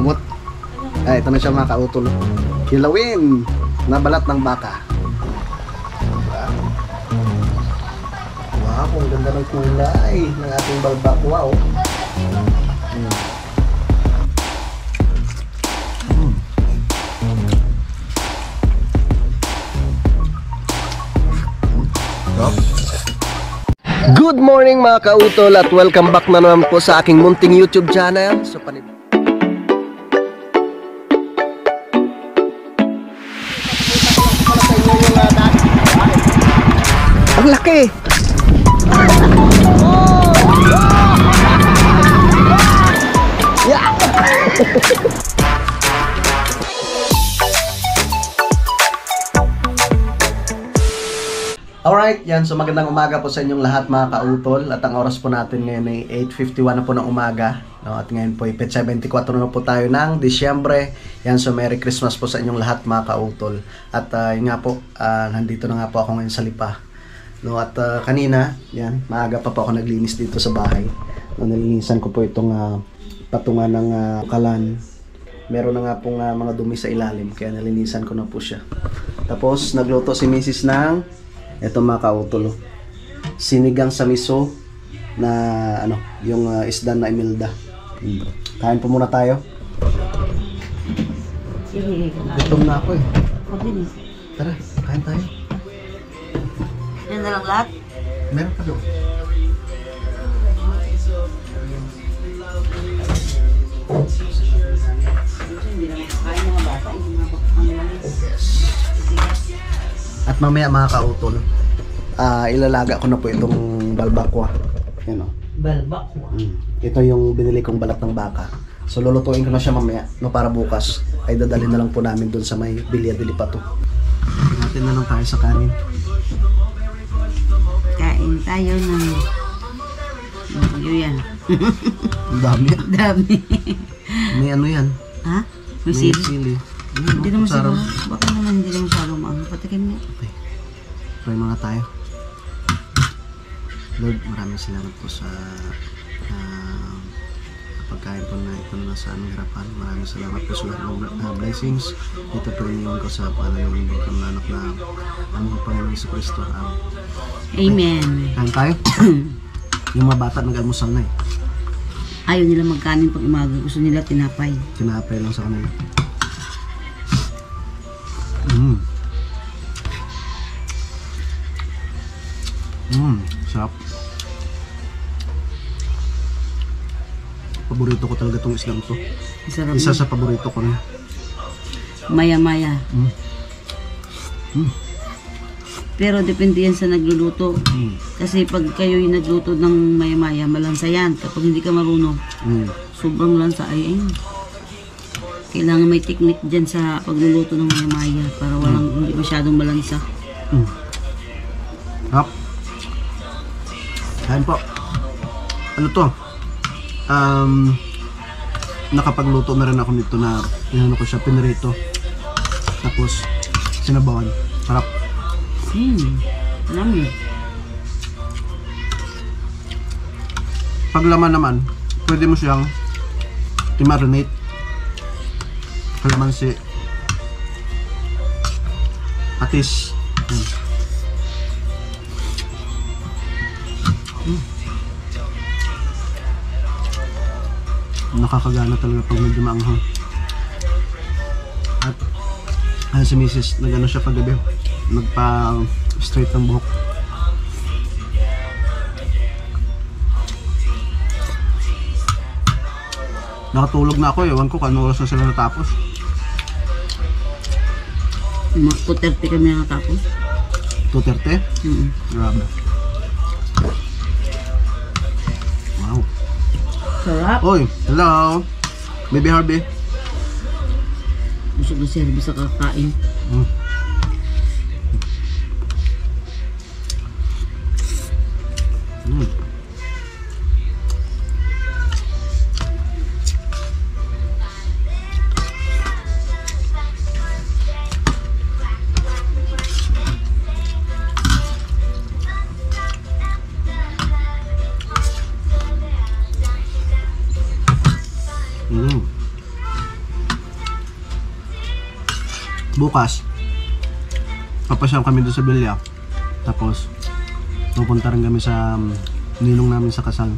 lumot. Ay, ito na siya mga kautol. Kilawin na balat ng baka. Diba? Wow, ang ganda ng kulay ng ating balbakwa, oh. Good morning mga kautol at welcome back na naman po sa aking munting YouTube channel. So, ang laki! Yeah! Alright, yan. So magandang umaga po sa inyong lahat mga kautol. At ang oras po natin ngayon ay 8:51 na po ng umaga. No? At ngayon po ay 74 na po tayo ng Disyembre. Yan, so Merry Christmas po sa inyong lahat mga kautol. At yun nga po, nandito na nga po ako ngayon sa Lipa. No? At kanina, yan, maaga pa po ako naglinis dito sa bahay. No, nilinisan ko po itong patungan ng kalan. Meron na nga pong mga dumi sa ilalim, kaya nalinisan ko na po siya. Tapos nagluto si Mrs. ng ito mga kautol, sinigang sa miso na ano, yung isda na Imelda. Kain po muna tayo. Gutom na ako eh. Tara, kain tayo. Yan na lang lahat? Meron pa doon. Hindi naman kakain mga bata. At mamaya mga kautol, ilalaga ko na po itong balbakwa. Yan o. Balbakwa? Ito yung binili kong balat ng baka. So lulutuin ko na siya mamaya, no, para bukas ay dadalhin na lang po namin doon sa may Bilya de Lipato. Natin na lang tayo sa kanin. Kain tayo ng yan. Ang dami. Dami. May ano yan? Ha? May May sili? sili. Hindi naman siguro. Baka naman hindi naman masyadong maano. Patikin mo. Okay. Pray mga tayo. Lord, maraming salamat po sa pagkain po na ito na sa aming harapan. Maraming salamat po sa lahat ng blessings. Ito po iniwan ko sa pangalan ng Bukang Nanak na aming Panginoon Jesucristo. Amen. Kain tayo. Yung mga bata nag-almusal na eh. Ayaw nila magkanin pag umaga. Gusto nila tinapay. Tinapay lang sa kanila. Sarap. Paborito ko talaga itong islang to. Sarap. Isa sa paborito ko na. Maya-maya. Pero depende yan sa nagluluto. Kasi pag kayo yung nagluto ng maya-maya, malansa yan. Kapag hindi ka marunong, sobrang lansa ay kailangan may technique dyan sa pagluluto ng maya-maya para walang hindi masyadong malansa. Hap. Kain po. Ano to? Nakapagluto na rin ako nito na inano ko siya, pinrito. Tapos sinabawan. Sarap. Nami. Pag laman naman, pwede mo siyang i-marinate. Kalamansi, patis. Nakakagana talaga pag medyo maanghang. At si Mrs. nagano siya paggabi, nagpa-straight ng buhok. Nakatulog na ako, ewan ko kung ano oras na sila natapos. 2:30 kami nakatapos. 2:30? Grabe. Wow. Sarap. Oy, hello. Baby Harvey. Busog na service sa kakain. bukas, papasyal kami doon sa Bilya. Tapos, pupunta rin kami sa ninong namin sa kasal.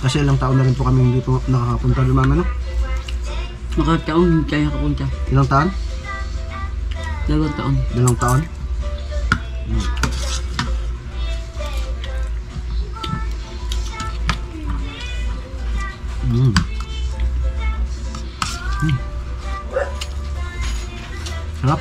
Kasi ilang taon na rin po kami hindi po nakakapunta doon, mama, no? Nakataon, kaya kapunta. Ilang taon? 2 taon. 2 taon? Sarap.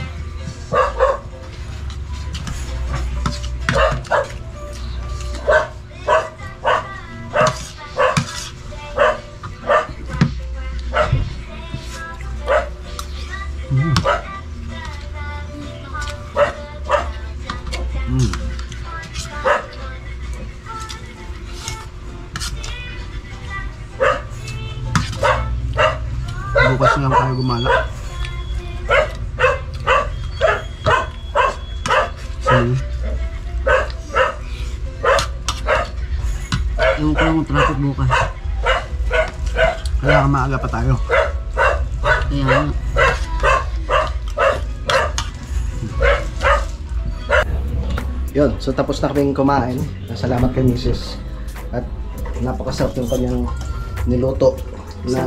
Bukas na lang tayo gumala. Ewan ko lang ang traffic bukas. Kaya maaga pa tayo. Kaya nga. Yun, so tapos na kaming kumain. Salamat kay Mrs. At napakasarap yung kanyang niluto na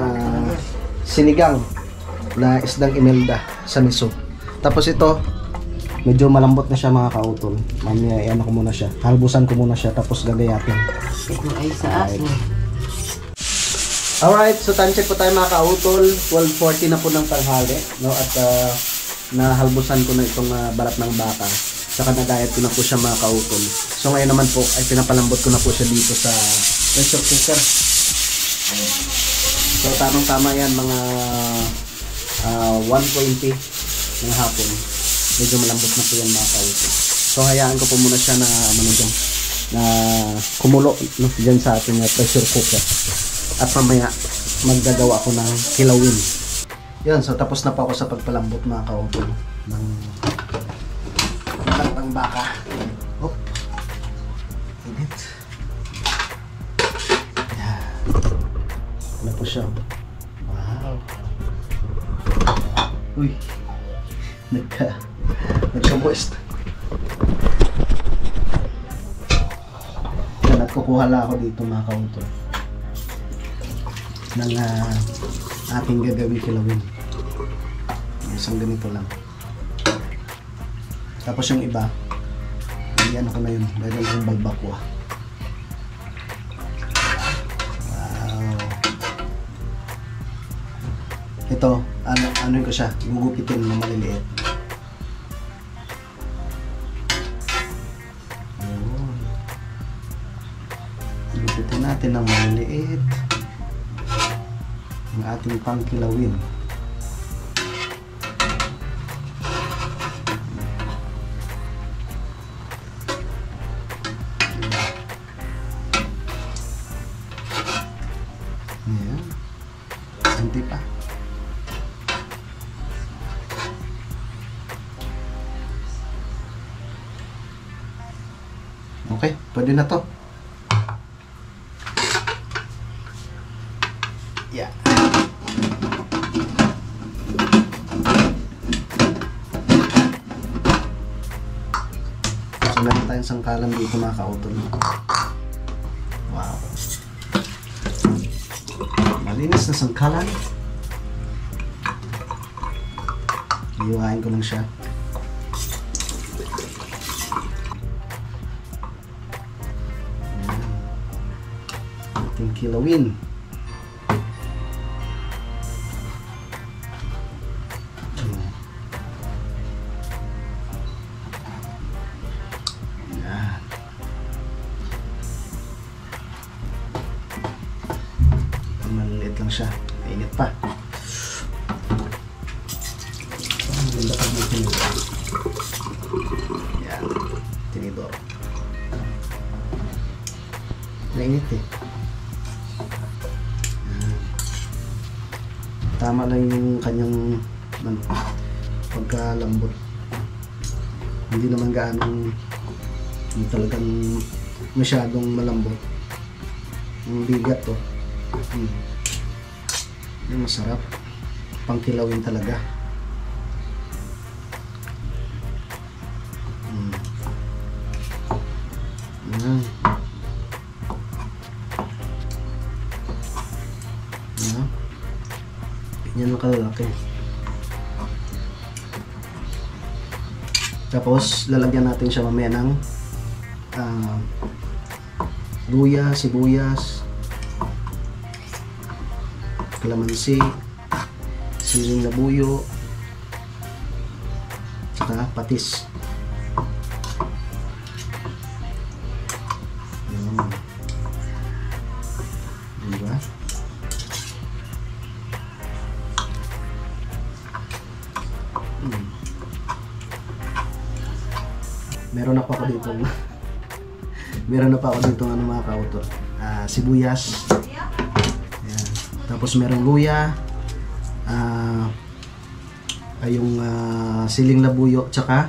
sinigang na isdang Imelda sa miso. Tapos ito, medyo malambot na siya mga kautol. Mamaya ano ko muna siya. Halbusan ko muna siya tapos gagayatin. Ito ay sa aso. Alright, so time check po tayo mga kautol. 12:40 na po ng tanghali, no? At nahalbusan ko na itong balat ng baka. Saka nagayat ko na po siya mga kautol. So ngayon naman po ay pinapalambot ko na po siya dito sa pressure cooker. So tamang-tama yan mga 1:20 ng hapon. Medyo malambot na po yan mga kautol. So hayaan ko po muna siya na na kumulo, no, dyan sa ating pressure cooker. At mamaya maggagawa ako ng kilawin. Yan, so tapos na po ako sa pagpalambot mga kautol ng balat ng baka. Oh, init. Yan. Ano po siya? Wow. Uy, nagka-moist. Yan, at kukuha lang ako dito mga kautol ng ating gagawin kilawin. Isang ganito lang. Tapos yung iba, ano ko na yun, dahil yung balbakwa. Wow. Ito, ano ko siya, gugupitin na maliliit. Yun. Gugupitin natin ng maliliit ang ating pangkilawin. Ayan. Santi pa. Okay, pwede na to. Yeah. So, meron tayong sangkalan dito mga kautol. Wow. Malinis na sangkalan. Iiwain ko lang siya. Ating kilawin. Maliit lang siya. Mainit pa. Maganda pag may tinidor. Yan. Tinidor. Mainit eh. Yan. Tama lang yung kanyang pagkalambot. Hindi naman gaanong talagang masyadong malambot. Yung bigat to. Yung masarap. Pangkilawin talaga. Yan. Yan. Ganyan lang kalalaki. Tapos, lalagyan natin siya mamaya ng luya, sibuyas, kalamansi, siling labuyo, saka patis. Diba? Meron na pa ako dito. Meron na pa ako dito ano mga ka-author. Sibuyas. Ayan. Tapos merong luya. Yung siling labuyo tsaka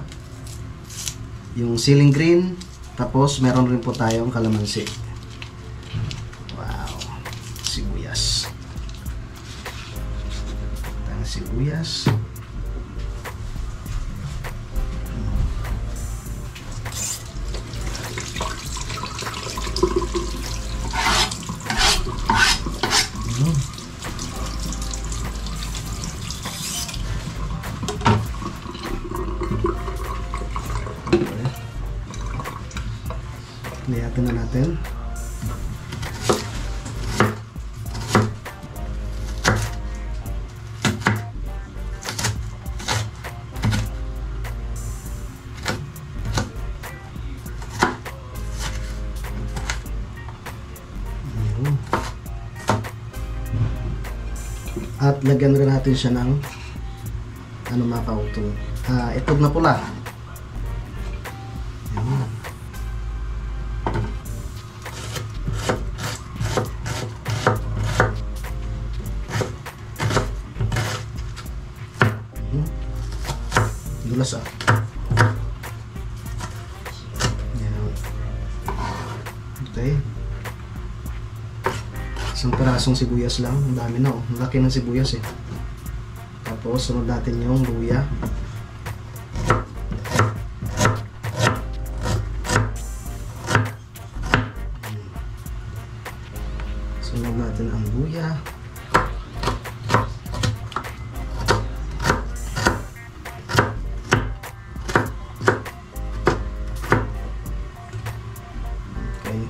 yung siling green. Tapos meron rin po tayong kalamansi. Wow. Sibuyas. Ang sibuyas. Lihatin na natin. At lagyan rin natin siya ng ano mga ka-author, itlog na pula. Ayan. Dulas ah. Ayan. Okay. Isang pirasong sibuyas lang. Ang dami na oh. Ang laki ng sibuyas eh. Tapos sunod natin yung luya. Sunod natin ang luya. Okay.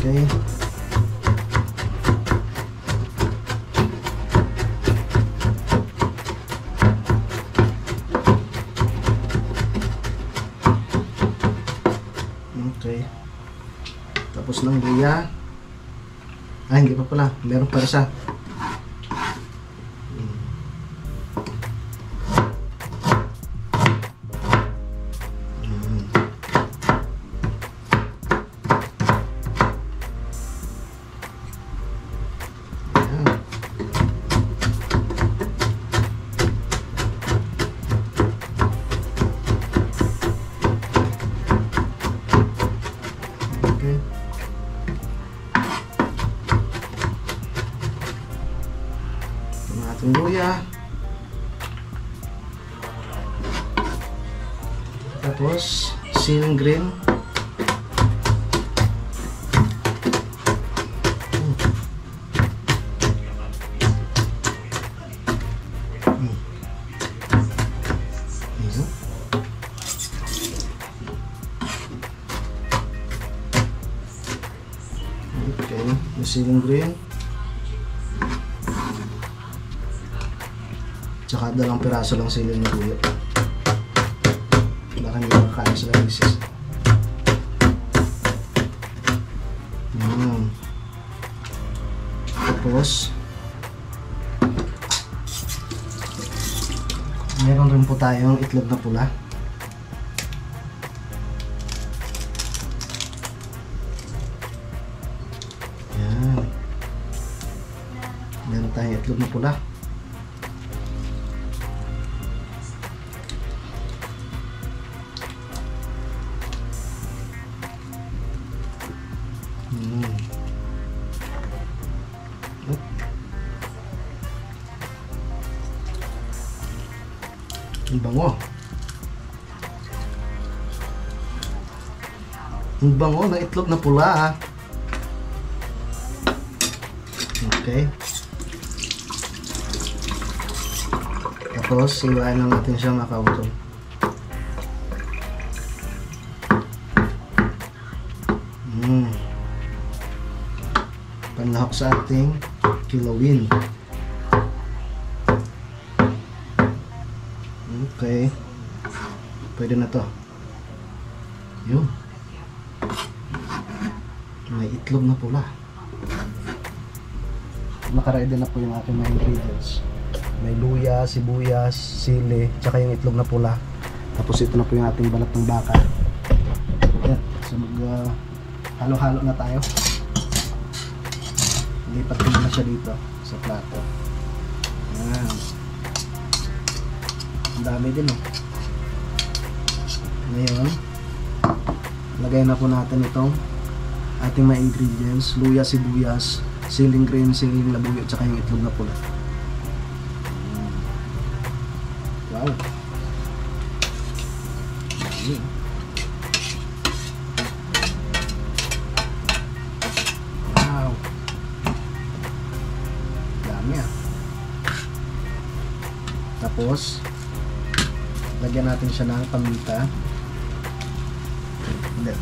Okay. Okay. Tapos ng luya. Hindi pa pala. Meron pa isa. Ating luya. Tapos siling green. Okay, yung siling green. Tsaka dalawang piraso lang siling na luya. Baka hindi makakain sila misis. Tapos meron rin po tayong itlog na pula. itlog na pula. Ang bango. Ang bango ng itlog na pula. Okay. Tapos, siwain lang natin siya mga kautol. Panlahok sa ating kilawin. Okay. Pwede na to. Yun. May itlog na pula. Nakaready na po yung ating mga ingredients. May luya, sibuyas, sili, tsaka yung itlog na pula. Tapos ito na po yung ating balat ng baka. Yan. So halo-halo na tayo. Lipat ko na siya dito sa plato. Yan. Ang dami din oh. Ngayon, lagay na po natin itong ating mga ingredients. Luya, sibuyas, siling green, siling labuyo, at saka yung itlog na pula. Wow. Dami. Wow. Dami ah. Tapos, lagyan natin siya ng paminta. Hindi.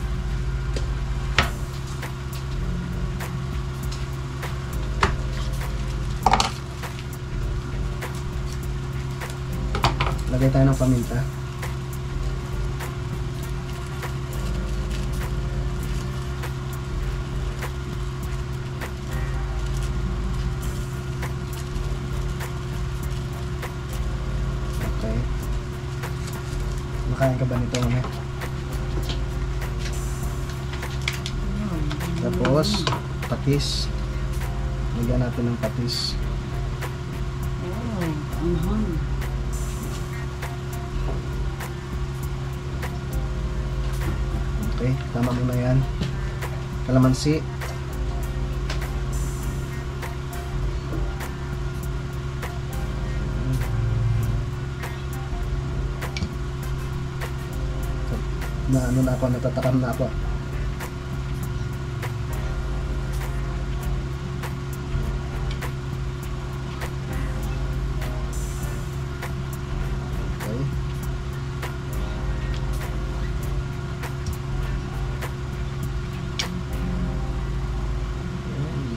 Lagay tayo ng paminta. Okay. Makain ka ba nito, Mame? Tapos, patis. Lagyan natin ng patis. Okay, tama mo na yan. Kalamansi. Natatakam na ako. Okay.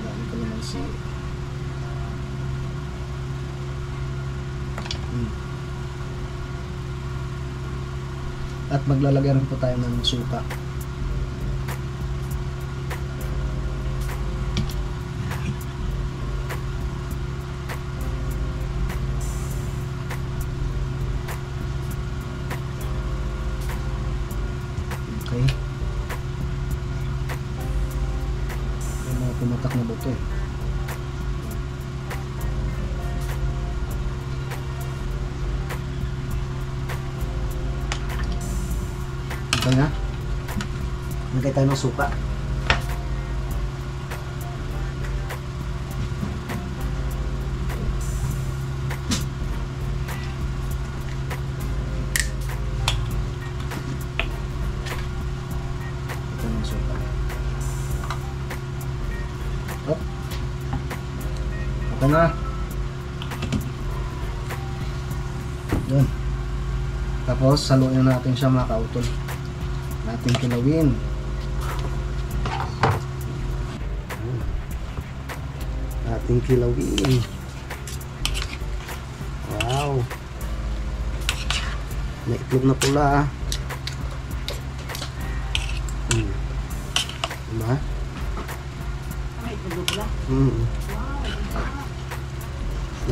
Dami kalamansi. At maglalagay rin po tayo ng suka. Okay. May mga pumatak na buto eh. Okay na. Lagay tayo ng suka. Ito ng suka. Oh. Okay na. Yun. Tapos saluin natin siya mga kautol. Natin kilawin. Ating kilawin. Wow. May itlog na pula. Diba? May itlog na pula?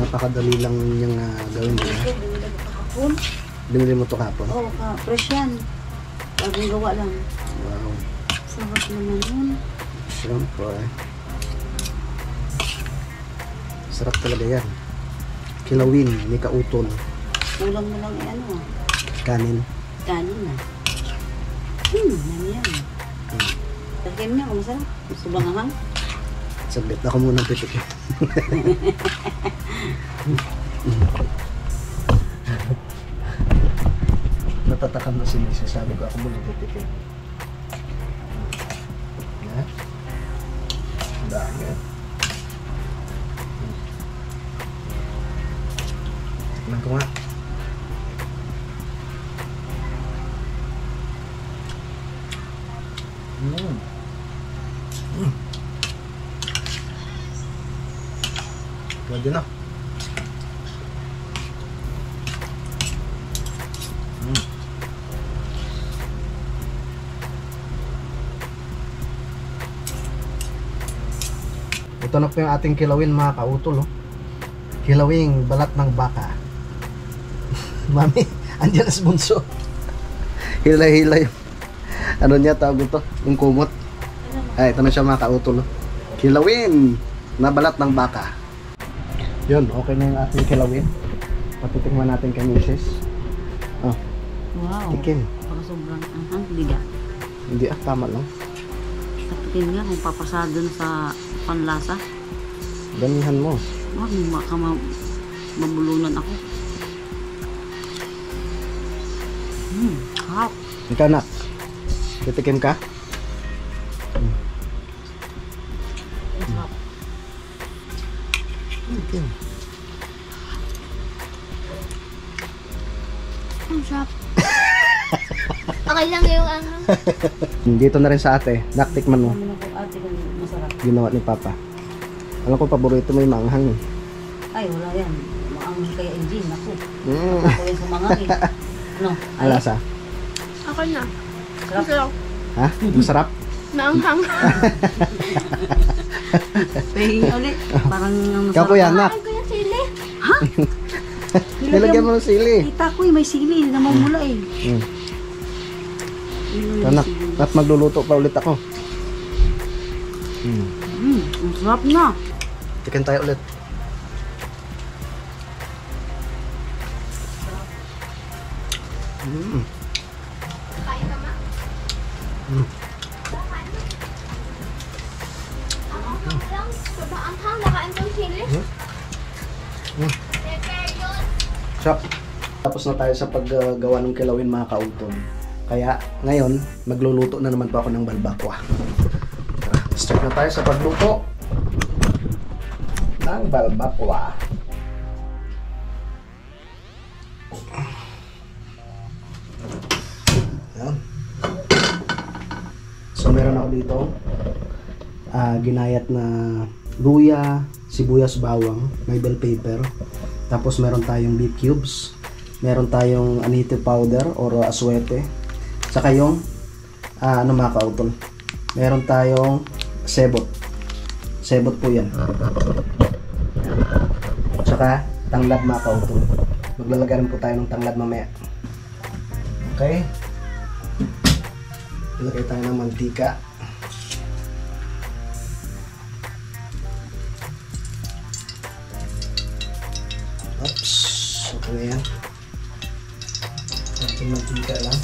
Napakadali lang niyang gawin. Binili mo ito kapon? Oo, fresh yan. Bagong gawa lang. Wow. Sarap naman yun. Siyempre. Sarap talaga yan. Kilawin ni kautol. Ulam mo lang ano. Kanin. Kanin na. Yan. Takim niya kung masarap. Subang ahang. Saglit ako muna titikin. Natatakam na si Mrs. Sabi ko ako muna titikin. Yan. Ang dami yan. Tignan ko nga. Pwede na. Ito na po yung ating kilawin mga kautol. Oh. Kilawing balat ng baka. Mami, andyan na si Bunso. Hila-hila yung ano niya, tawag ito, yung kumot. Ay, ito na siya mga kautol. Oh. Kilawin na balat ng baka. Yun, okay na yung ating kilawin. Patitikman natin kay Mrs. Oh, Wow. tikim. Baka sobrang ahang. Hindi da. Hindi tama lang. Tapikin nga kung papasa dun sa panlasa. Ganihan mo. Wag, baka mabulunan ako. Hap. Ikaw nak, titikim ka? Tikim. Ang sarap. Okay lang yung anghang. Dito na rin sa ate. Naktikman mo. Ano na po ate kung masarap. Ginawa ni Papa. Alam ko paborito mo yung manghang. Eh. Ay, wala yan. Maangang kaya engine. Ako. Mm. Ako yan sumangang eh. Ano? Ang lasa? Okay na. Sarap. Sarap. Ha? Masarap? Naanghang. Pahingi ulit. Parang ang Ikaw kuya, nak. Ay, kuya sili. Nilagyan mo ng sili. Kita ko eh, may sili. Namumula eh. Anak, at magluluto pa ulit ako. Ang sarap na. Tikin tayo ulit. Kain ka ma? Anghang lang. Sobrang anghang. Nakain ko yung sili. Pepper yun. Sarap. Tapos na tayo sa paggawa ng kilawin mga kautol. Kaya ngayon, magluluto na naman po ako ng balbakwa. Tara, start na tayo sa pagluto ng balbakwa. Ayan. So meron ako dito ginayat na luya, sibuyas, bawang, may bell pepper. Tapos meron tayong beef cubes, meron tayong anito powder or aswete. Saka yung ano mga kautol, meron tayong sebot. Sebot po yan. Saka tanglad mga kautol. Maglalagay rin po tayo ng tanglad mamaya. Okay. Ilagay tayo ng mantika. Oops. Okay na yan. Konting mantika lang.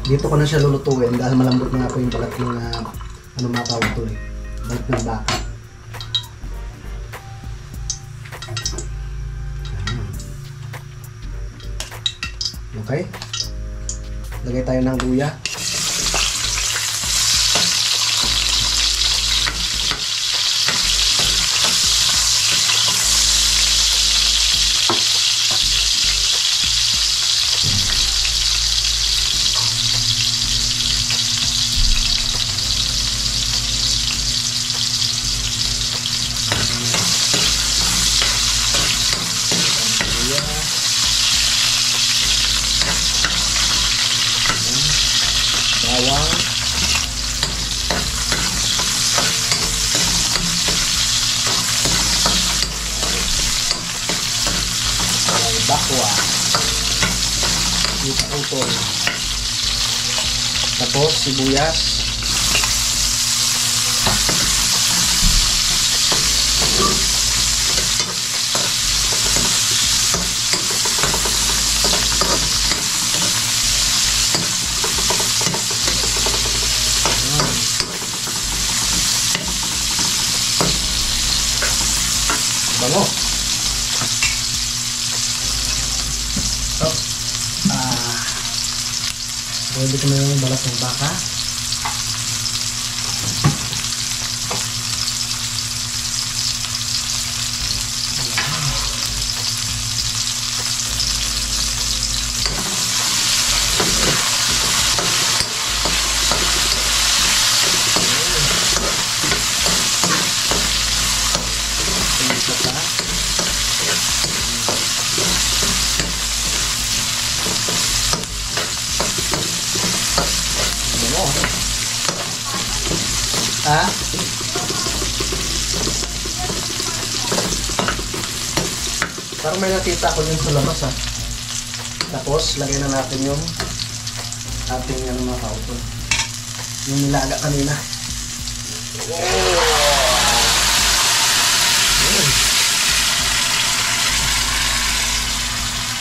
Dito ko na siya lulutuin dahil malambot na nga po yung balat ng ano mga kautol eh. Balat ng baka. Okay. Lagay tayo ng luya. Bawang. Bakwa. Ito utol. Tapos sibuyas. Bango. So, pwede ko na yung balat ng baka. Ha? Parang may nakita ko yun sa labas ha. Tapos, lagay na natin yung ating mga kautol. Yung nilaga kanina.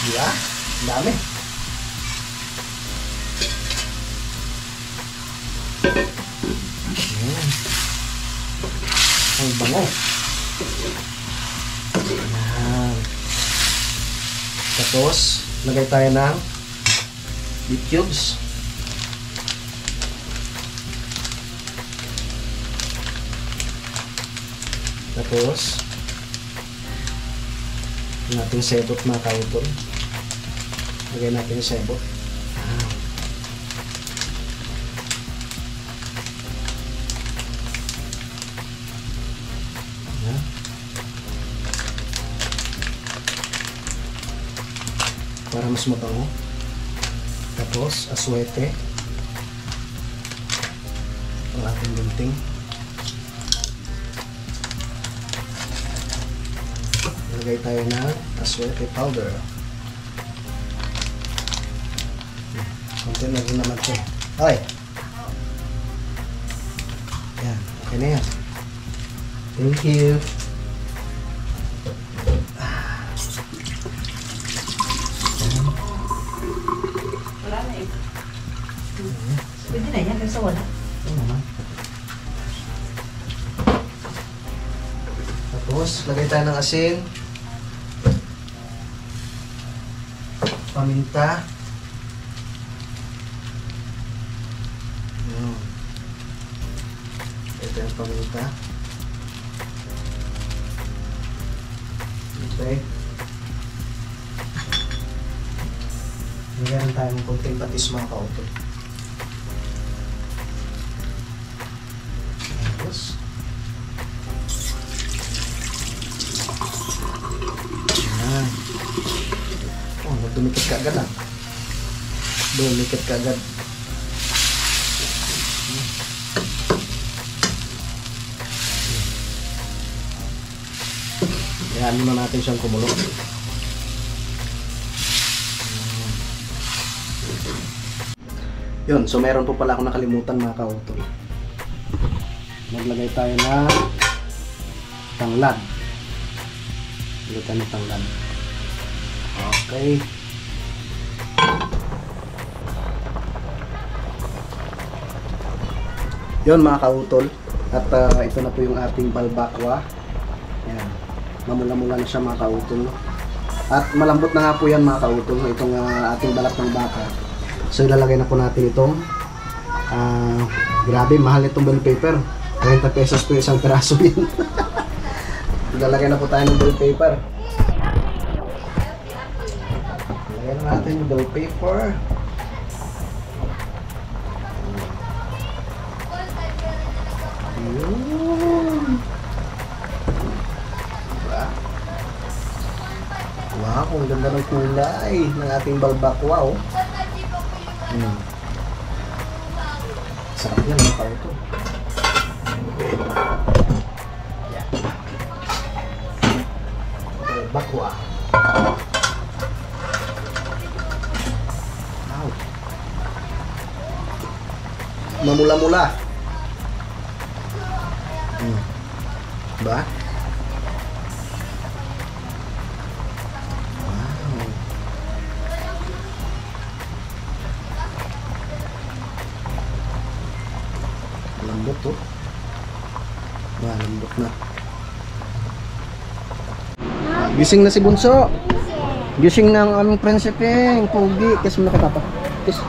Diba? Dami. Ang bango. Ayan. Tapos, lagay tayo ng beef cubes. Tapos, yung ating sebot mga kautol. Lagay natin yung sebot. Para mas mabango. Tapos, aswete. Ang ating gunting. Lagay tayo ng aswete powder. Konti na rin naman ito. Okay. Yan. Okay na yan. Thank you. Pwede na yan kasi wala. Tapos, lagay tayo ng asin. Paminta. Ito yung paminta. Okay. Lagyan tayo ng konting patis mga kautol. Tapos, ayan. Oh, dumikit ka agad ah. Dumikit ka agad. Kayaan muna natin siyang kumulo. Yun, so meron po pala akong nakalimutan mga kautol. Maglagay tayo ng tanglad. Maglagay tayo ng tanglad. Okay. Yun mga kautol. At ito na po yung ating balbakwa. Yan. Mamula-mula na siya mga kautol. At malambot na nga po yan mga kautol. Itong ating balat ng baka. So ilalagay na po natin itong grabe, mahal itong bell paper. 30 pesos po isang peraso yan. Ilalagay na po tayo ng bell paper. Ilalagay na natin yung bell paper. Yun. Diba? Wow, ang ganda ng kulay ng ating balbakwa oh. Sarap yan mga kauto. Yan. Balbakwa. Wow. mamula-mula. Ba? Wow. Lambot to. Ba, lambot na. Gising na si Bunso. Gising ng aming prinsipeng. Pogi. Kiss mo na kita pa. Kiss.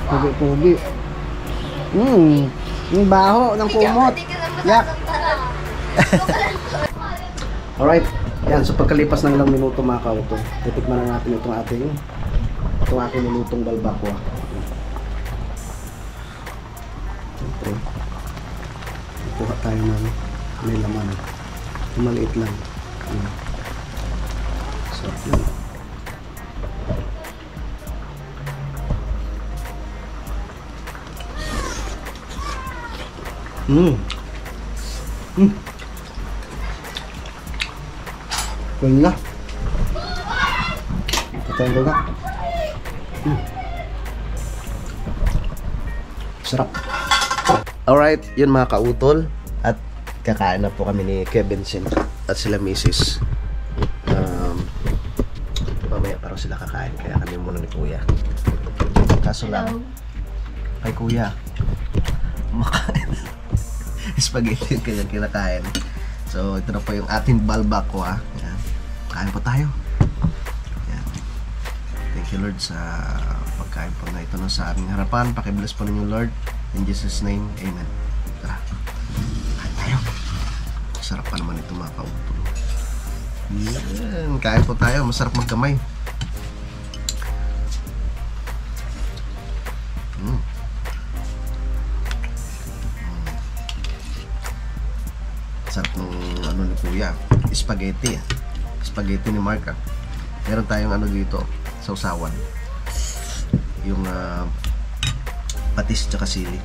Pogi, pogi. Yung baho ng kumot. Yak. Alright. Yan. So pagkalipas ng ilang minuto mga kauto, titikman na natin itong ating nilutong balbakwa. Siyempre, kuha tayo ng may laman. Maliit lang. Sarap yun. Well na. Patayin ko na. Sarap. Alright, yun mga kautol. At kakain na po kami ni Kevin Sin at sila Mrs. Mamaya parang sila kakain, kaya kami muna ni Kuya. Kaso lang, kay Kuya, makain spaghetti yung kanyang kinakain. So ito na po yung ating balbakwa. Yan. Kain po tayo. Yan. Thank you Lord sa pagkain po na ito na sa aming harapan. Pakibless po ninyo Lord. In Jesus name, Amen. Tara, kain tayo. Sarap pa naman ito mga kautol. Yan. Kain po tayo. Masarap magkamay. Sarap ng ano ni Kuya. Spaghetti. Spaghetti ni Mark. Meron tayong ano dito, sausawan. Yung patis tsaka sili.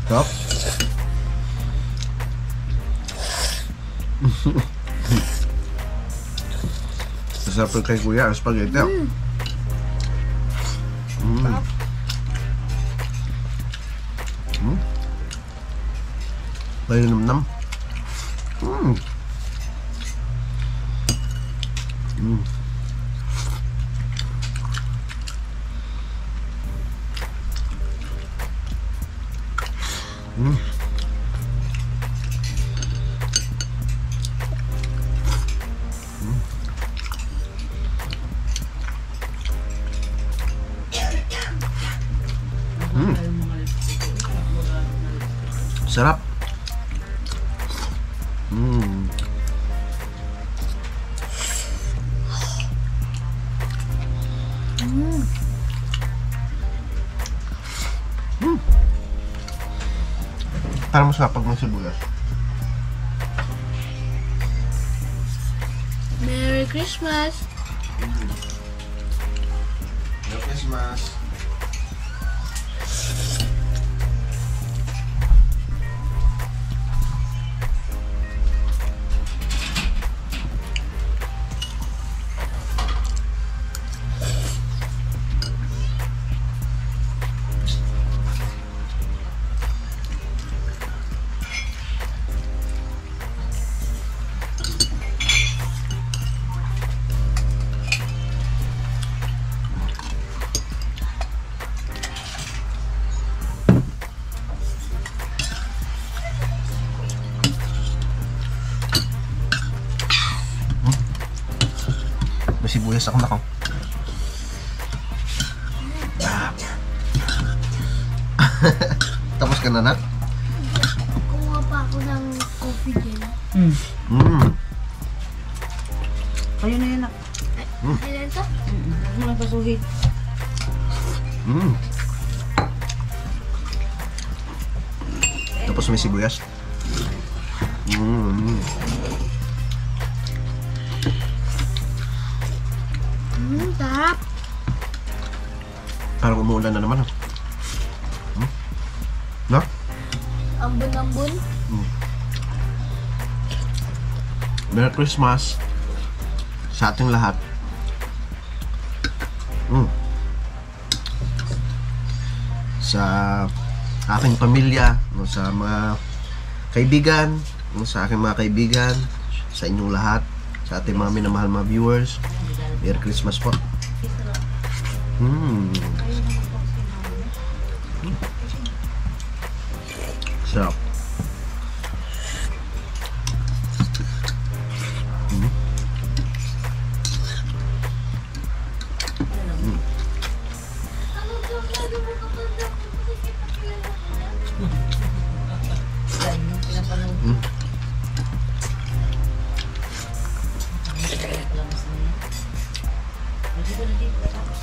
Top. Masarap kay Kuya ang spaghetti. Bayo nam-nam. Sarap. Parang masarap pag may sibuyas. Merry Christmas! Merry Christmas! Sibuyas ako nako. Tapos ka na na? Kuha pa ako ng coffee gel. Ayun na yun. Kailan to? Huwag mo lang pasuhid. Tapos may sibuyas. Sarap. Parang umuulan na naman. No? Ambon-ambon. Merry Christmas sa ating lahat. Sa aking pamilya, no, sa mga kaibigan, no, sa aking mga kaibigan, sa inyong lahat, sa ating mga minamahal mga viewers. Merry Christmas po. Sarap.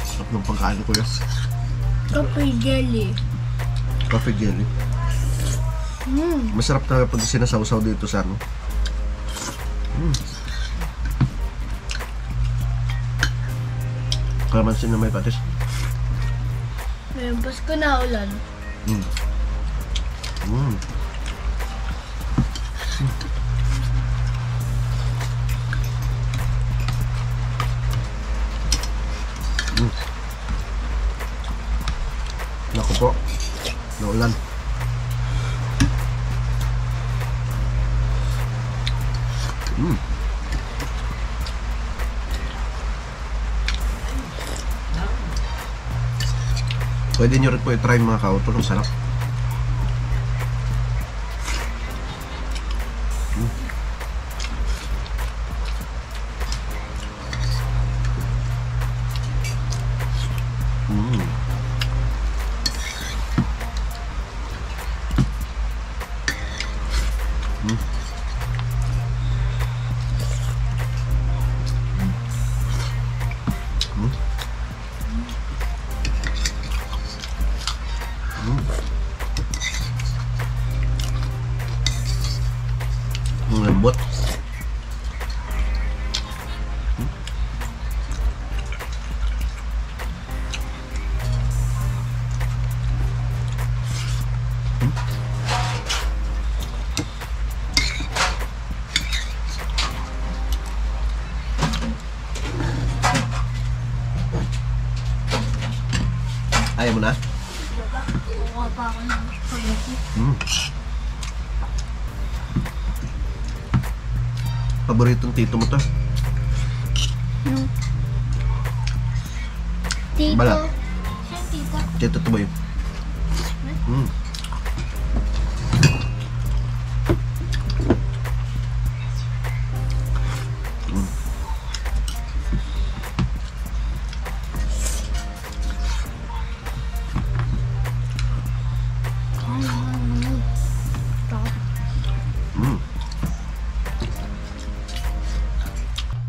Sarap ng pagkain ko yan. Coffee jelly. Coffee jelly. Masarap talaga pag sinasawsaw dito sa ano. Kalamansi na may patis. May Pasko na ulan. Naku po, naulan. Pwede nyo rin po i-try mga kautol, ang sarap. Ang lambot. Ayaw mo na? Kukuha pa ako ng spaghetti. Paboritong tito mo to. Tito. Balat. Saan tito? Tito to ba yun?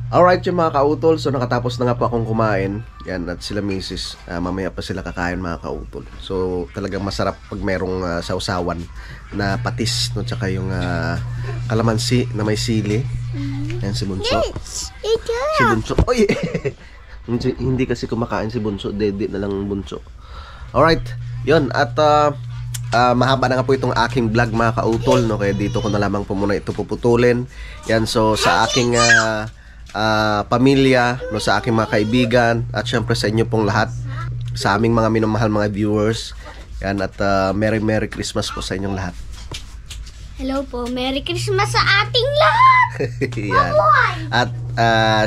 Alright yung mga kautol, so nakatapos na nga po akong kumain. Yan, at sila misis, mamaya pa sila kakain mga kautol. So talagang masarap pag merong sausawan na patis, no? Tsaka yung kalamansi na may sili. Yan si Bunso. Si Bunso, oy! Hindi kasi kumakain si Bunso, dede na lang Bunso. Alright, yun, at mahaba na nga po itong aking vlog mga kautol, no? Kaya dito ko na lamang po muna ito puputulin. Yan, so sa aking pamilya, no, sa aking mga kaibigan, at syempre sa inyo pong lahat, sa aming mga minamahal mga viewers. Yan, at Merry Christmas po sa inyong lahat. Hello po, Merry Christmas sa ating lahat! Yan. At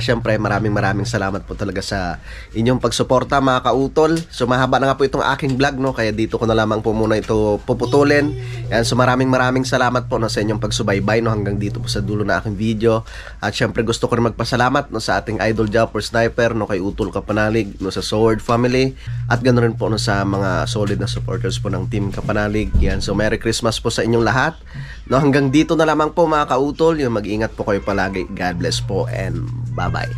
syempre maraming salamat po talaga sa inyong pagsuporta mga kautol. So mahaba na nga po itong aking vlog, no? Kaya dito ko na lamang po muna ito puputulin. Yan, so maraming salamat po, no, sa inyong pagsubaybay, no, hanggang dito po sa dulo na aking video. At syempre gusto ko rin magpasalamat, no, sa ating idol Japper Sniper, no, kay Utol Kapanalig, no, sa Sword Family. At ganoon rin po, no, sa mga solid na supporters po ng Team Kapanalig. Yan, so Merry Christmas po sa inyong lahat. No, hanggang dito na lamang po mga kautol. Yung mag-ingat po kayo palagi. God bless po and bye-bye.